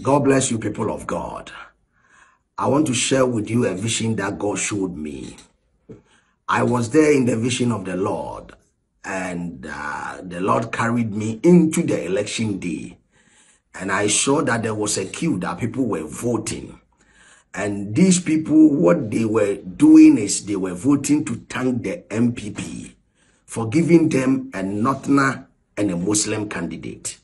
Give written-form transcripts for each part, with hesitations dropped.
God bless you, people of God. I want to share with you a vision that God showed me. I was there in the vision of the Lord, and the Lord carried me into the election day. And I saw that there was a queue that people were voting. And these people, what they were doing is they were voting to thank the MPP for giving them a Northerner and a Muslim candidate.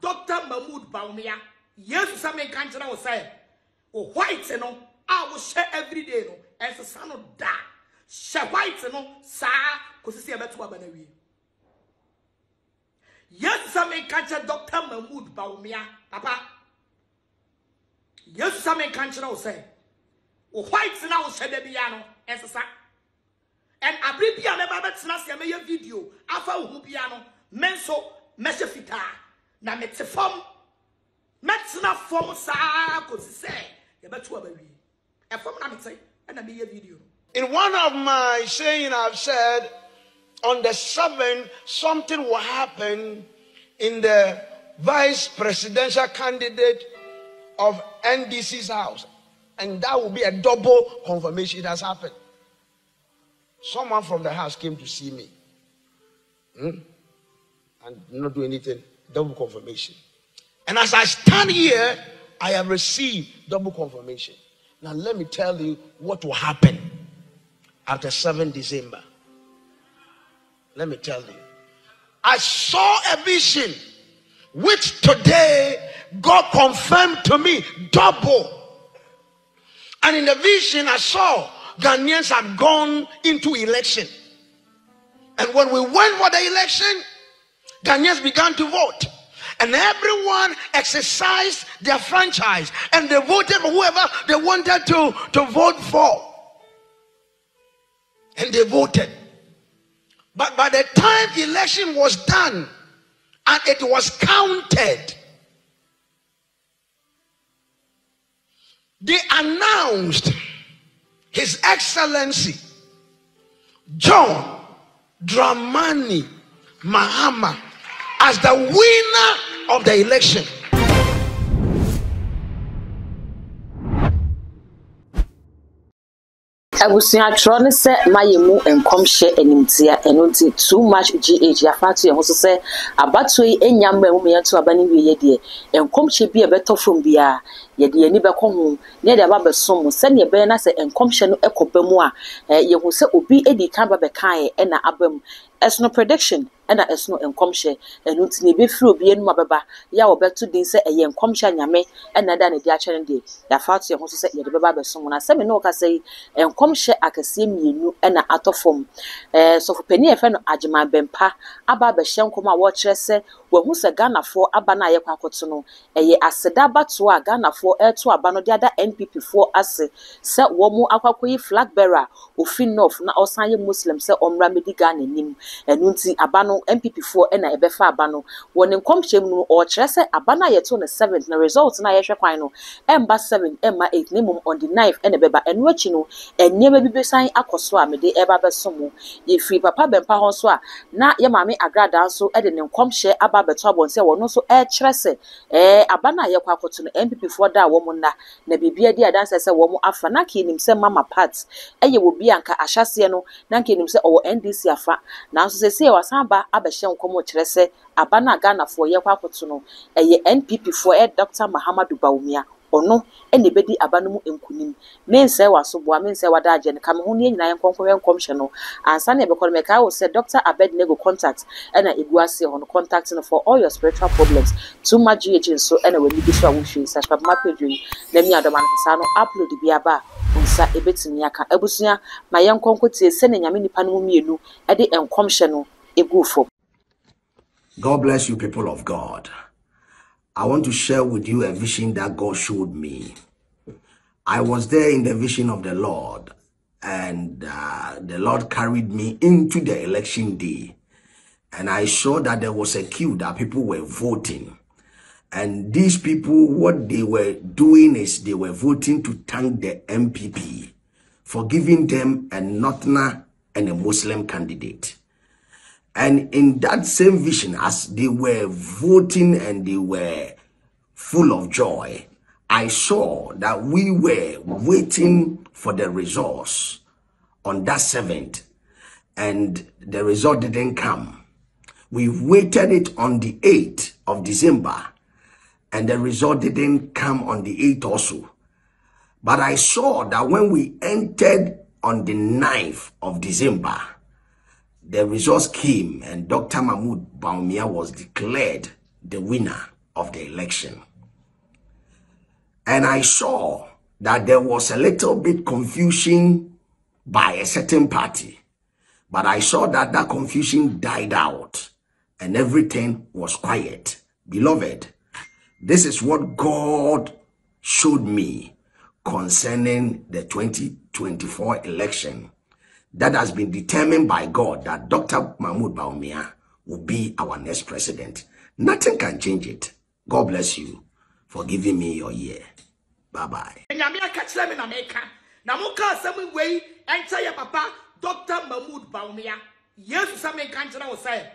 Dr. Mahmoud Baumia, yes, some country will say, oh, white, you know, I will share every day, no, as a son of da. Share white, you know, sir, because see about what I yes, some country, Dr. Mahmoud Baumia, Papa. Yes, some country will say, oh, white, you know, share the piano, as a son. And I bring piano about Snassia video, after who piano, menso, mesefita. Na mete form metna form sa ko se ye betu abawi e form na mete na me video. In one of my saying I've said on the 7th something will happen in the vice presidential candidate of NDC's house, and that will be a double confirmation. It has happened. Someone from the house came to see me and not do anything. Double confirmation. And as I stand here, I have received double confirmation. Now let me tell you what will happen after 7 December. Let me tell you. I saw a vision which today God confirmed to me double. And in the vision I saw Ghanaians had gone into election. And when we went for the election, Ghanaians began to vote, and everyone exercised their franchise, and they voted for whoever they wanted to vote for, and they voted. But by the time election was done and it was counted, they announced His Excellency John Dramani Mahama as the winner of the election. Abusia trone se mayemu enkomhye enimtia enonti too much gh yafatu ye hoso se abatoi enyamba mu yeto abani wiye de enkomhye bi ebetofom bia ye de ani bekọ ho ne de aba besom se ne be na se enkomhye no ekobamu a ye hu se obi edi kan ba bekan e na abam esno prediction ena esno enkomhye enonti ne be firi obi enu abeba ya obeto din se eye enkomhye nyame ena da ne de akyere de yafatu ye hoso se ye de beba besom na se me no ka se enkomhye akase mienu ena atofom so for peni efe no agema bempa aba be hyenkom a wo kire se wahu se Ghanafo aba na ye kwakoto no eye aseda bato a Ghanafo eto aba no de ada NPP fo ase se wo mu akwakoyi flag bearer ofi north na osan ye Muslim se omra medi Ghana nim enunti aba no NPP fo ena ebefa aba no woni nkomhye mu o kire se aba na ye to ne 7th na result na ye hwe kwan no emba 7 emma 8 nimum on the 9th ena beba enu achi no enyema bibesan akoso a mede eba besomo ye free papa bempa ho so a na ye maame agrada so e de ne nkomhye aba beto abonse wono so e kire se aba na ye kwakoto no MPP fo da wo mu na bibia di adanse se wo mu afa na ke nim se mama part eye wo bi anka ahyase no na ke nim se owo NDC afa na so se wasan ba abehye nkomo kire se aba na Ghanafo ye kwakoto no eye NPP fo Dr. Muhammadu Baumia ono ene bedi abanu mu enkunim mense wasoboa mense wada agye ne kam ho ne nyina yenkonko yenkomhye no ansa na ebekọ me ka wo se Dr. Abednego contact ena eguase ho no contact no for all your spiritual problems too much gh so ena we bi so a wo hwe subscribe my page na mi adoma no sa no upload bi aba unsa ebetimi aka abusua ma yenkonko tie se ne nyame nipa no mu mienu e de enkomhye no egufo. God bless you, people of God. I want to share with you a vision that God showed me. I was there in the vision of the Lord, and the Lord carried me into the election day. And I saw that there was a queue that people were voting. And these people, what they were doing is they were voting to thank the MPP for giving them a Northerner and a Muslim candidate. And in that same vision, as they were voting and they were full of joy, I saw that we were waiting for the results on that 7th, and the result didn't come. We waited it on the 8th of December, and the result didn't come on the 8th also. But I saw that when we entered on the 9th of December, the results came and Dr. Mahmoud Bawumia was declared the winner of the election. And I saw that there was a little bit confusion by a certain party. But I saw that that confusion died out and everything was quiet. Beloved, this is what God showed me concerning the 2024 election that has been determined by God that Dr. Mahmoud Bawumia will be our next president. Nothing can change it. God bless you for giving me your ear. Bye-bye. Dr. Mahmoud Bawumia, yes, some can't know say,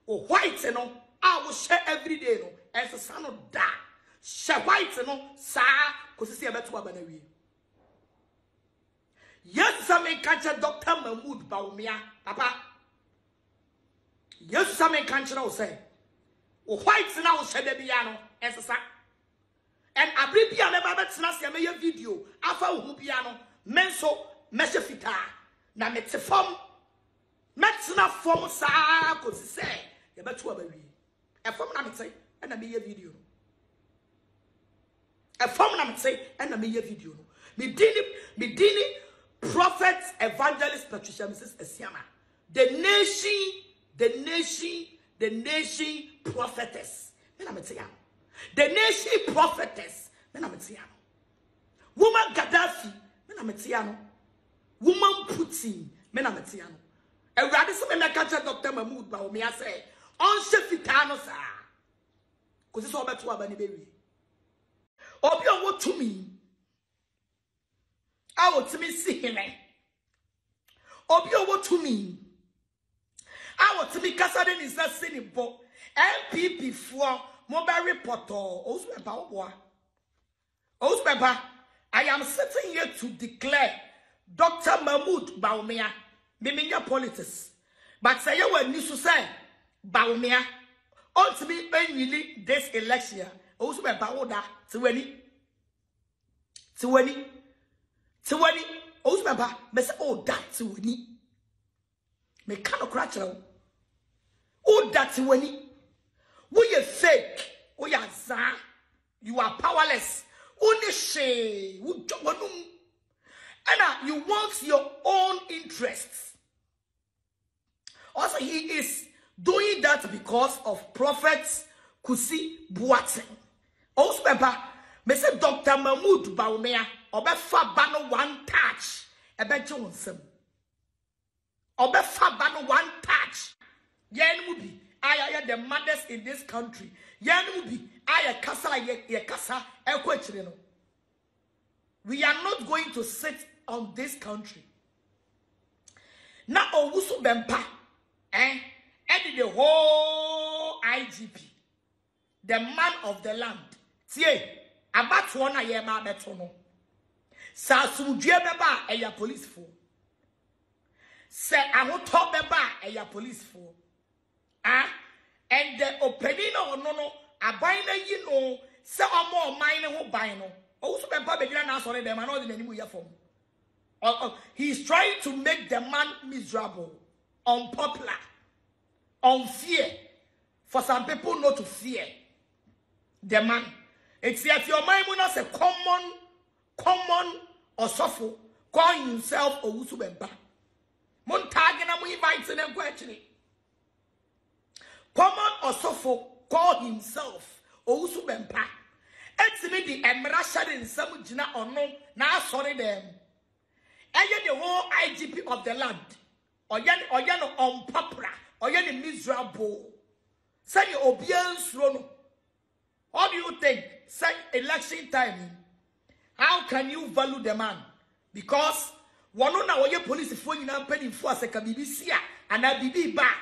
oh, white, you know, I will share every day, no, as a son of da. Share white, you know, sir, because see about what I yes, some can't Dr. Mahmoud Bawumia, Papa. Yes, some can't know say, oh, white, now share the piano, as a son. And I bring piano about Snasia video, Alpha piano, menso, meshafita. Na mete form metna form saa ko se ye beto abawi e form na mete na me ye video e form na mete na me ye video no me dini prophet evangelist Patricia Mrs. Esiama the nation prophetess me na mete ya the nation prophetess me na mete ya woman Gaddafi me na mete ya no woman Putin, men am tiano. E radi se me catch Dr. Mahmoud Bawumia say, on shefitano sa. Cause it's all about to abani baby. Obi on what to me? I want to me see him. Obi on what to me? I want to me kasade is that sinning bo. MPP for mobile reporter. Osbeba, I am sitting here to declare Dr. Mahmoud Bawumia, Miminya politics. But say you were need to say Bawumia, ultimately really this election, also by Bawoda, to any, also by Mess oh that to any. Me cannot crash out. Oh that to any. We are fake, we are za, you are powerless. Only she would and you want your own interests. Also, he is doing that because of prophets Kusi Buaten. Also, me say Dr. Mahmoud Bawumia obefa bano one touch. Ebe Johnson. Obefa bano one touch. Yen mubi aya the mothers in this country. Yen mubi aya kasa ye kasa ekwechire no. We are not going to sit on this country. Now, Owusu Bempa, edit the whole IGP, the man of the land. See, about one a year, my betono. Sasu Beba, a police for. Say, I will talk Beba, a police for. And the opening or no, a binder, you know, say more minor who buy no. Also, Bempa began answering them, I know the name for. He's trying to make the man miserable, unpopular, unfair. For some people not to fear the man. It's if your mind will not say common or suffer, call himself Owusu Bempa. Montagina mu inviting them question. Common or suffer, call himself Owusu Bempa. It's me the emrasha in some jina or no, now sorry them. The whole IGP of the land, or yan unpopular, or yan miserable. Say your obedience, Rono. What do you think? Say election time. How can you value the man? Because one on our police for you now penny for a BBC and a BB back.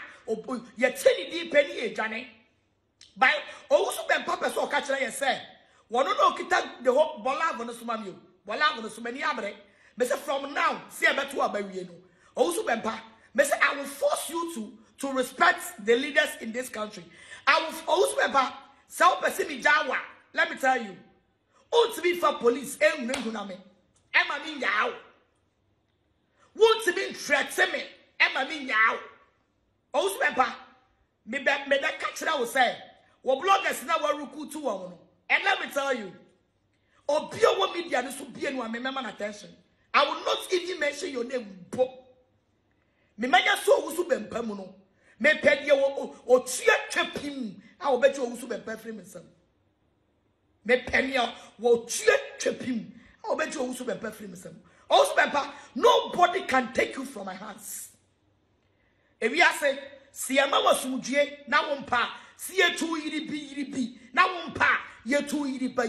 ye teni di penny e jane. By also ben papa so catch like say. One no kita the whole bola on the sumamio. Bola on the sumani abre. Me say from now, see a better about we no. Also ben pa. Me say I will force you to respect the leaders in this country. I will also ben pa. So person mi jawa. Let me tell you. Want to be for police? Emma mean yaw. Want to be threaten me? Emma mean yaw. Also ben pa. Me that catch that will say. What bloggers now were ruku to one. And let me tell you, Obio what media this will be anyone remember attention. I will not even mention your name. Me maya so usu ben pemuno. Me pedia o chia chepim. I will bet you usu ben pefrim some. Me penia wo chia chepim. I will bet you usu ben pefrim some. Also bempa, nobody can take you from my hands. If we are say, see a mama suje, now one pa. See a 2 yiri now one pa, ye 2 yiri ba.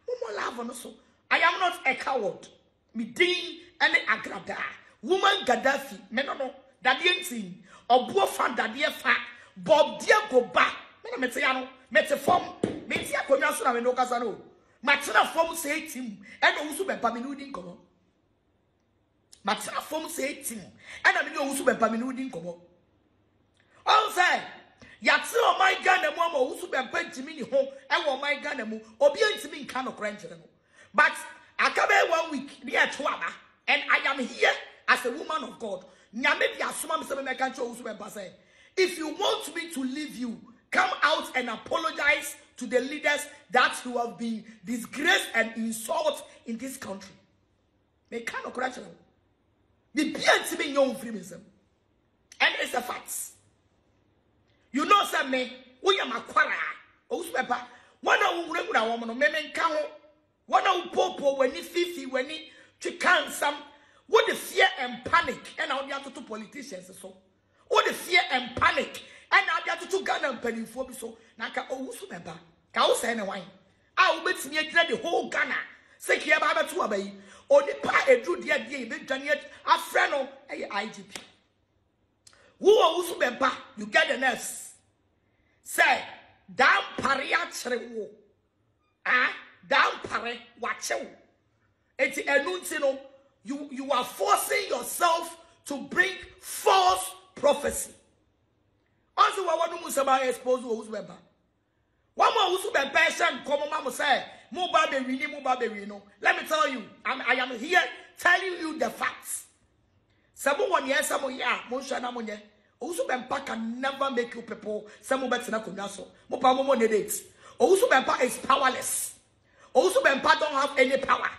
Woman love on so. I am not a coward. Me ding and agrada. Woman Gaddafi, menono, daddy ain't or boyfriend daddy fa, Bob dear go back. Mena metiano, metaform, metia commercial and no casano. Matina form say him, and also be paminudin come. Matina form say him, and I mean also be paminudin come. All say. Yatsi o my Ghana mama usu be pentimi ni ho e my Ghana mu obi antimi nka no kranche no. But akabe 1 week near Tuaba, and I am here as a woman of God. Nyame bi asoma me se me kan cho usu be say, if you want me to leave you, come out and apologize to the leaders that who have been disgraced and insulted in this country. Me kan no kranche no. The bi antimi nyom freemism. And it's a fact. You know some me, we am a quara. Oh, swepa. One of regular woman, men count. One of popo when he 50, when he chicken some. What the fear and panic, and I'll be to politicians so. What the fear and panic, and I'll be to Ghana and penny for me so. Naka oh, swepa. Cow say no wine. I'll bet me the whole Ghana. Say here about 2 obey. Or the pa a drew dear day, big Janet, a friend of a IGP. Who also bempa, you get the nerves. Say, down paria cherewo. Ah, down pare wachewo. It's enuntino. You are forcing yourself to bring false prophecy. Also, what one musaba expose who's weba. One more who's been patient, come on, say, Mubabe, no. Let me tell you, I am here telling you the facts. Someone, yes, someone, yeah, Moshana Monye. Also, Bempa can never make you people. Some better na kunyaso. Mopa momo nedates. Also, Bempa is powerless. Also, Bempa don't have any power.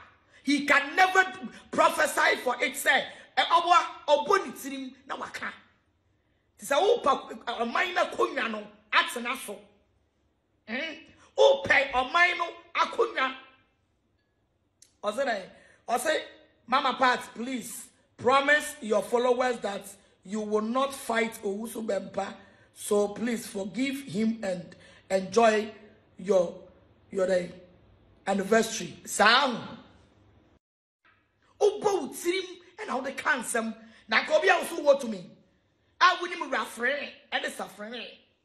He can never prophesy for it. Say, "Awa obonitirim na waka." Tisa opa a minor kunyano atsenaso. Ope a minor akunya. Ose, Mama Pat, please promise your followers that you will not fight Owusu Bempa, so please forgive him and enjoy your anniversary. Sam. Obo tirim and how they cancel. Na kobi also what to me. I would him referee and it's a friend.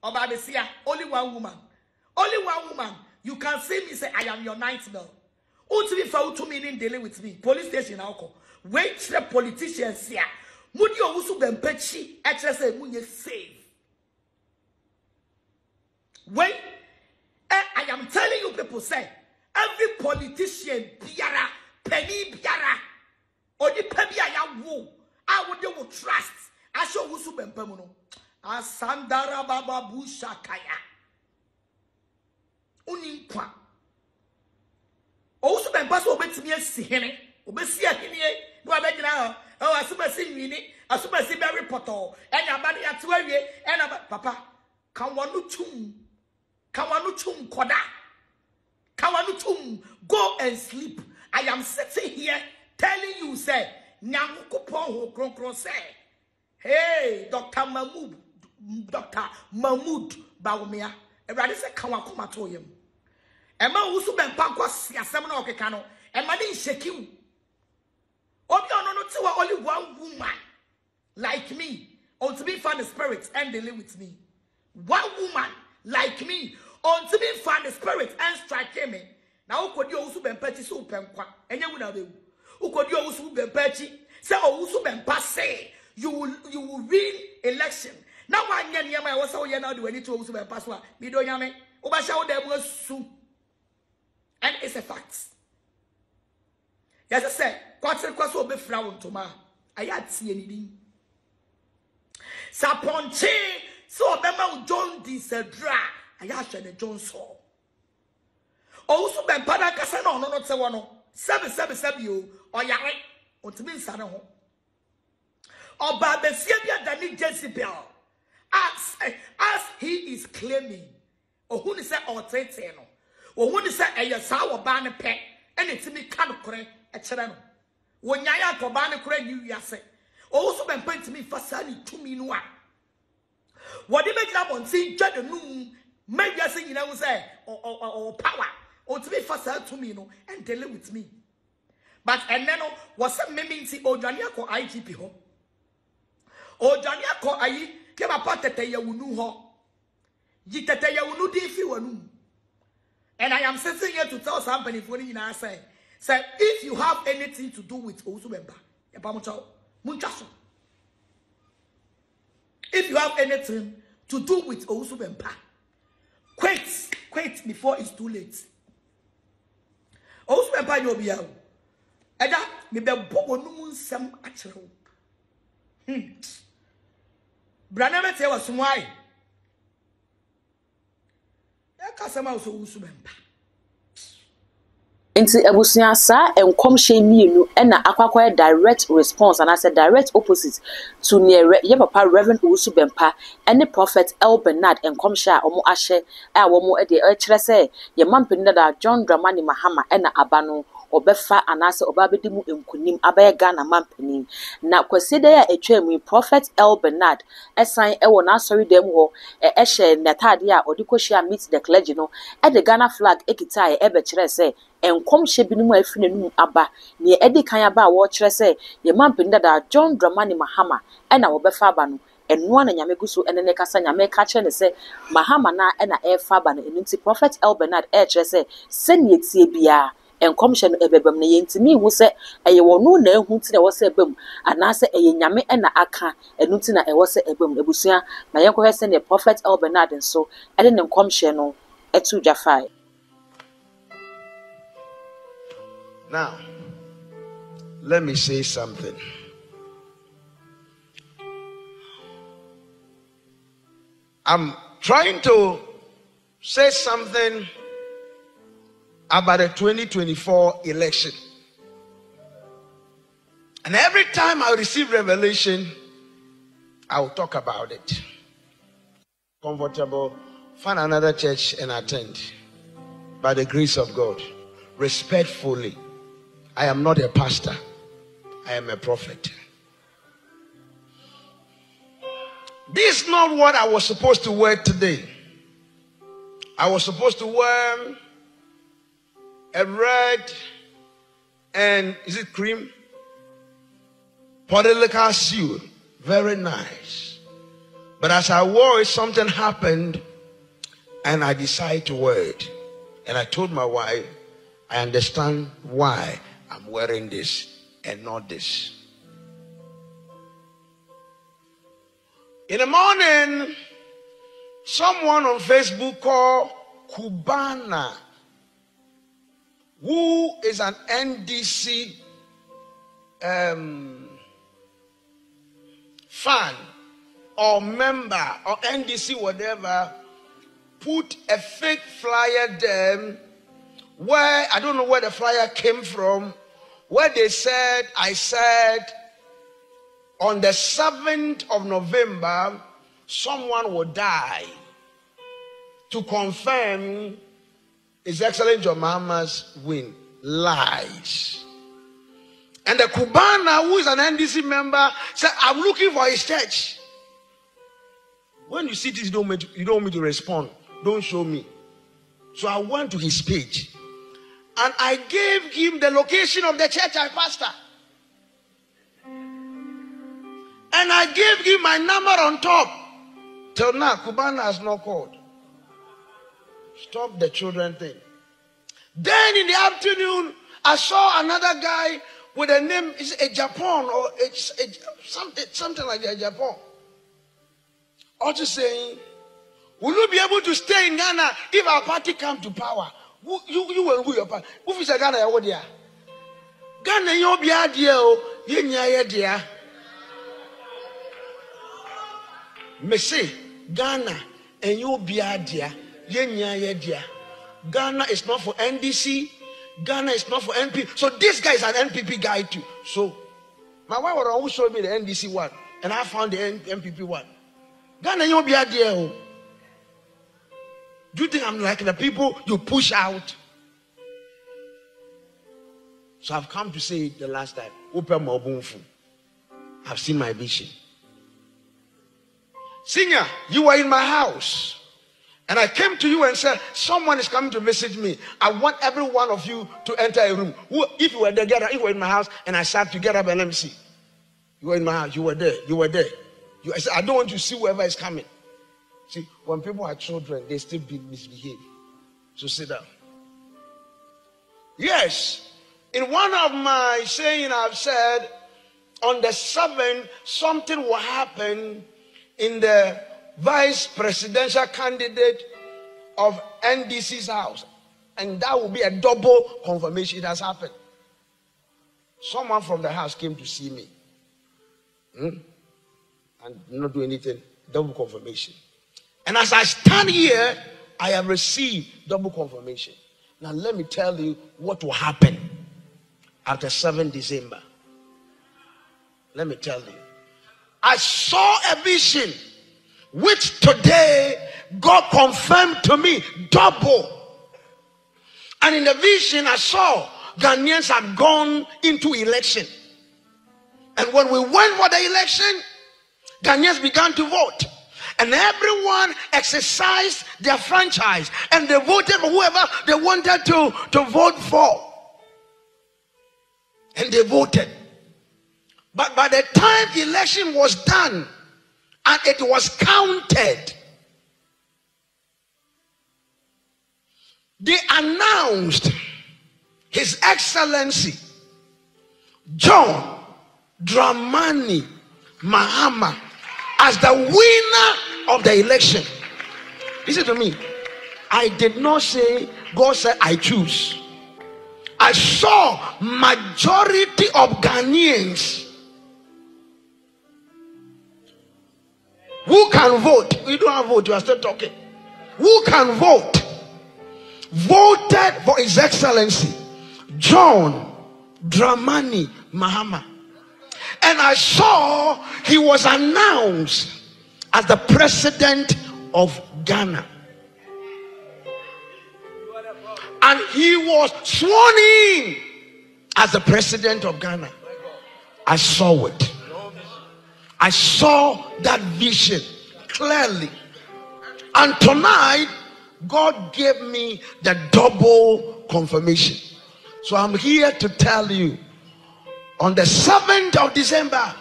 About this year, only one woman. Only one woman. You can see me say I am your nightmare. To be found 2 million dealing with me. Police station alcohol. Wait the politicians here. Mudi Owusu Bempechi say munye save. Wait, I am telling you people say every politician biara penny biara or the pebiaya wo I would they will trust. I show Owusu Bempemuno. Asandara baba bushakaya. Uninkwa. Owusu Bempa so obetimi asihene. Obesi ahene no abegina. Oh, I super see me, I super see very poto, and your body at 12 years, and papa, can one chum, koda, can one chum, go and sleep. I am sitting here telling you, say, Nyamukupon who kron say, hey, Dr. Mahmoud Baumia, and rather say, Kawakuma to him. And my Usu Bempa ya seven or Kano, and my name shake you. Only one woman like me. unto me find the spirit and dealing with me. One woman like me, unto me find the spirit and strike me. Now, could you also be petty so penqua? And you would have you. Who could you also be petty? Say, also be passe. You will win election. Now, I get my was so you now do any to also be password. Me do yame. Obasha there was soon. And it's a fact. Yes, I said, quarter cross will be frown to ma. I had seen anything. Saponche, so Bema John Disedra. I asked the John saw. Also, Ben Pada Casano, no, not so one. 7 you, or Yare, or to me, Sano. Or Babesabia Danny Jezebel. As he is claiming, or who is that or Tretano, or who is that a sour banner pet, and it's me can't correct a channel. When Yaya to banner correct you, Yase. Also, been point to me for Sally to me no one. What they make up on seeing Judge the Noon, maybe I say, you know, say, or power, or to be for Sally to me, no, and deal with me. But and then was some meaning see Ojaniako IGP ho. Ojaniako I came apart that they will know ho. Jitaya will know if you were. And I am sitting here to tell somebody for you now say, if you have anything to do with Osubemba, Munchaso. If you have anything to do with Osubemba, quit before it's too late. Osubemba you'll be out. Eda me be bobo no nsem akere wo. Brana mete wa sumwai. Ya kasema so Osubemba. Nti ebusuya sa enkomhye mienu na akwakwa direct response and I said direct opposite to near ye papa Reverend Osubempa and the Prophet El Bernard enkomhye a omo ahye a womo e de kire say ye mampeni da John Dramani Mahama na abano obefa anase obabedi mu enkunim abaye Ghana mampeni na kwaside ya etwemu Prophet El Bernard esan ewo na asori dem ho ehye netade a odikohia meet the clergy no e the Ghana flag ekita e be kire say enkomhye binimu afine num aba ne edi kan aba a wo kire say ye mampeni da John Dramani Mahama na obefa aba no eno na nyame guso ene kasa nyame ka kire ne say Mahama na efa aba no enti Prophet El Bernard kire say sene etie bia enkomhye no ebebam na yentimi hu se eye wonu na ehu ti na wo se ebam anase eye nyame na aka enu ti na e wo se ebam ebusua na yenkohwe se ne Prophet El Bernard nso ene ne enkomhye no etu dwafai. Now, let me say something. I'm trying to say something about the 2024 election. And every time I receive revelation, I will talk about it. Comfortable, find another church and attend. By the grace of God, respectfully. I am not a pastor. I am a prophet. This is not what I was supposed to wear today. I was supposed to wear a red and is it cream? Political suit. Very nice. But as I wore it, something happened and I decided to wear it. And I told my wife, I understand why I'm wearing this and not this. In the morning, someone on Facebook called Cubana, who is an NDC fan or member or NDC whatever, put a fake flyer there where I don't know where the flyer came from, where they said, I said on the 7th of November someone will die to confirm His Excellency John Mahama's win. Lies. And the Cubana, who is an NDC member, said, I'm looking for his church. When you see this, you don't want me to respond. Don't show me. So I went to his page and I gave him the location of the church I pastor. And I gave him my number on top. Till now, Cubana has not called. Stop the children thing. Then in the afternoon, I saw another guy with a name, is a Japan or it's something like a Japan. Also saying, will you be able to stay in Ghana if our party come to power? You will who your party? Who is a Ghana? Ghana, you'll be a dear. Me say Ghana and you'll be a dear. Ghana is not for NDC. Ghana is not for NPP. So this guy is an NPP guy too. So my wife always showed me the NDC one, and I found the NPP one. Ghana, you'll be a dear. Do you think I'm like the people you push out? So I've come to say it the last time. I've seen my vision. Senior, you were in my house. And I came to you and said, someone is coming to visit me. I want every one of you to enter a room. If you were there, get up. If you were in my house and I sat to get up and let me see. You were in my house. You were there. You were there. I said, I don't want to see whoever is coming. See, when people are children, they still misbehave. So sit down. Yes. In one of my saying, I've said, on the 7th, something will happen in the vice presidential candidate of NDC's house. And that will be a double confirmation. It has happened. Someone from the house came to see me. And not do anything. Double confirmation. And as I stand here, I have received double confirmation. Now let me tell you what will happen after 7 December. Let me tell you. I saw a vision which today God confirmed to me double. And in the vision I saw Ghanaians had gone into election. And when we went for the election, Ghanaians began to vote. And everyone exercised their franchise. And they voted for whoever they wanted to vote for. And they voted. But by the time the election was done and it was counted, they announced His Excellency John Dramani Mahama as the winner of the election. Listen to me. I did not say, God said, I choose. I saw majority of Ghanaians who can vote. You don't have vote, you are still talking. Who can vote? Voted for His Excellency John Dramani Mahama. And I saw he was announced as the president of Ghana. And he was sworn in as the president of Ghana. I saw it. I saw that vision clearly. And tonight, God gave me the double confirmation. So I'm here to tell you, on the 7th of December,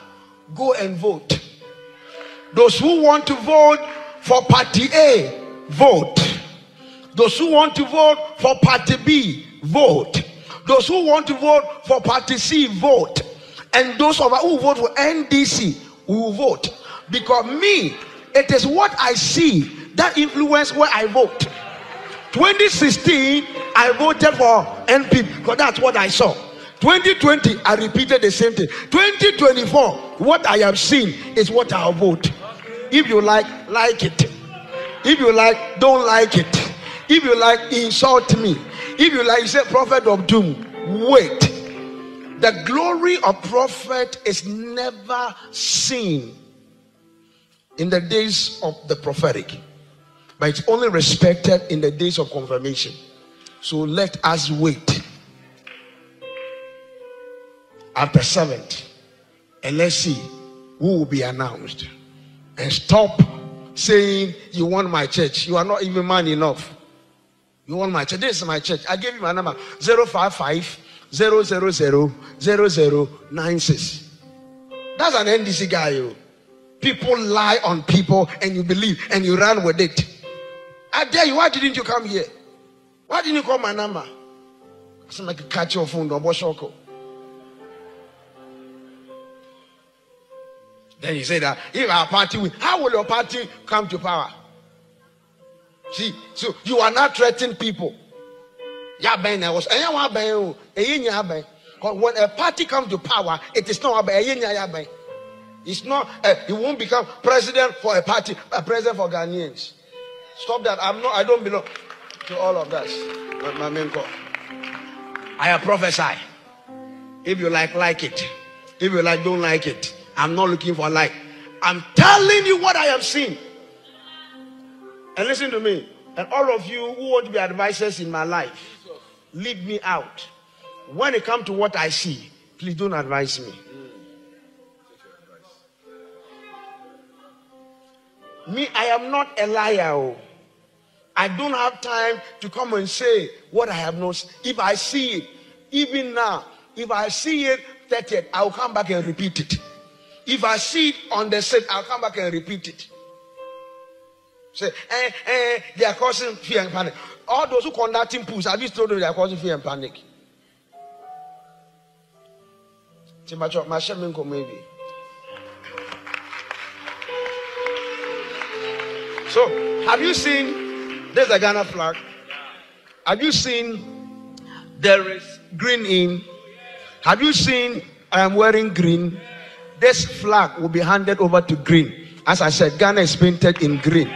go and vote. Those who want to vote for Party A, vote. Those who want to vote for Party B, vote. Those who want to vote for Party C, vote. And those of us who vote for NDC, will vote. Because me, it is what I see that influence where I vote. 2016, I voted for NPP because that's what I saw. 2020, I repeated the same thing. 2024, what I have seen is what I'll vote. If you like it. If you like, don't like it. If you like, insult me. If you like, you say prophet of doom. Wait. The glory of prophet is never seen in the days of the prophetic, but it's only respected in the days of confirmation. So let us wait after 7th and let's see who will be announced. And stop saying you want my church. You are not even man enough. You want my church. This is my church. I gave you my number 055 000 0096. That's an NDC guy. You. People lie on people and you believe and you run with it. I dare you, why didn't you come here? Why didn't you call my number? I like a catch your phone, don't wash. Then you say that if our party win, how will your party come to power? See, so you are not threatening people. Because when a party comes to power, it is not about it's not. He won't become president for a party, a president for Ghanaians. Stop that. I don't belong to all of that. My main call. I prophesy. If you like it. If you don't like it. I'm not looking for like. I'm telling you what I have seen. And listen to me. And all of you who want to be advisors in my life, leave me out. When it comes to what I see, please don't advise me. Me, I am not a liar. I don't have time to come and say what I have not seen. If I see it, even now, if I see it 30th, I'll come back and repeat it. If I see it on the set, I'll come back and repeat it. Say, they are causing fear and panic. All those who conducting pools, have you told them they are causing fear and panic? Maybe. So, have you seen, there's a Ghana flag. Have you seen there is green in? Have you seen I am wearing green? This flag will be handed over to green. As I said, Ghana is painted in green.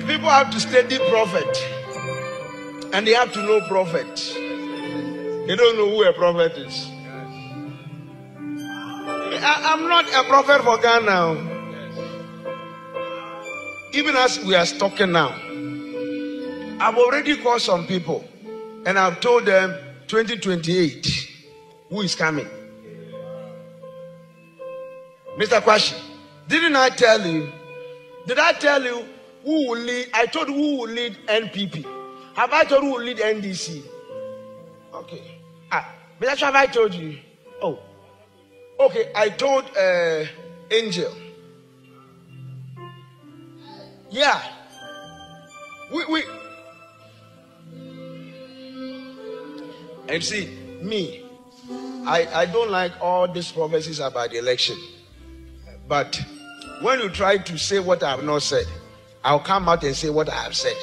People have to study prophet. And they have to know prophet. They don't know who a prophet is. I'm not a prophet for Ghana. Even as we are talking now, I've already called some people and I've told them 2028 who is coming. Mr. Kwashi, didn't I tell you? Did I tell you who will lead? I told you who will lead NPP. Have I told you who will lead NDC? Okay. But that's what I told you. Oh. Okay, I told Angel. Yeah. We and see, me, I don't like all these prophecies about the election. But when you try to say what I have not said, I'll come out and say what I have said.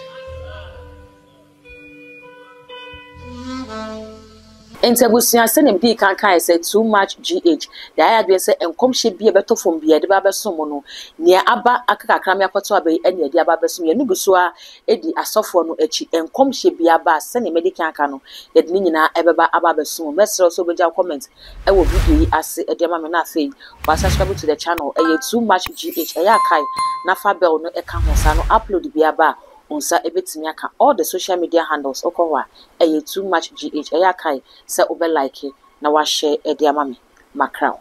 Intebusia send him I said too much GH. The idea say and come she be a better from be a debaba somono near Abba Aka Kramia Kotoabe and the Ababasum Yanubusua Eddie Asofo echi and come she be a bass sending medical cano yet Nina Ebaba Ababasum. Let's also be your comment. I will be as a demamana thing or subscribe to the channel a too much GH a yakai Nafa Bell no Ekahosano upload the Biaba. Unsa ebetimi aka all the social media handles okowa too much GH eyakai se obe like na wa share e dia mame macrown.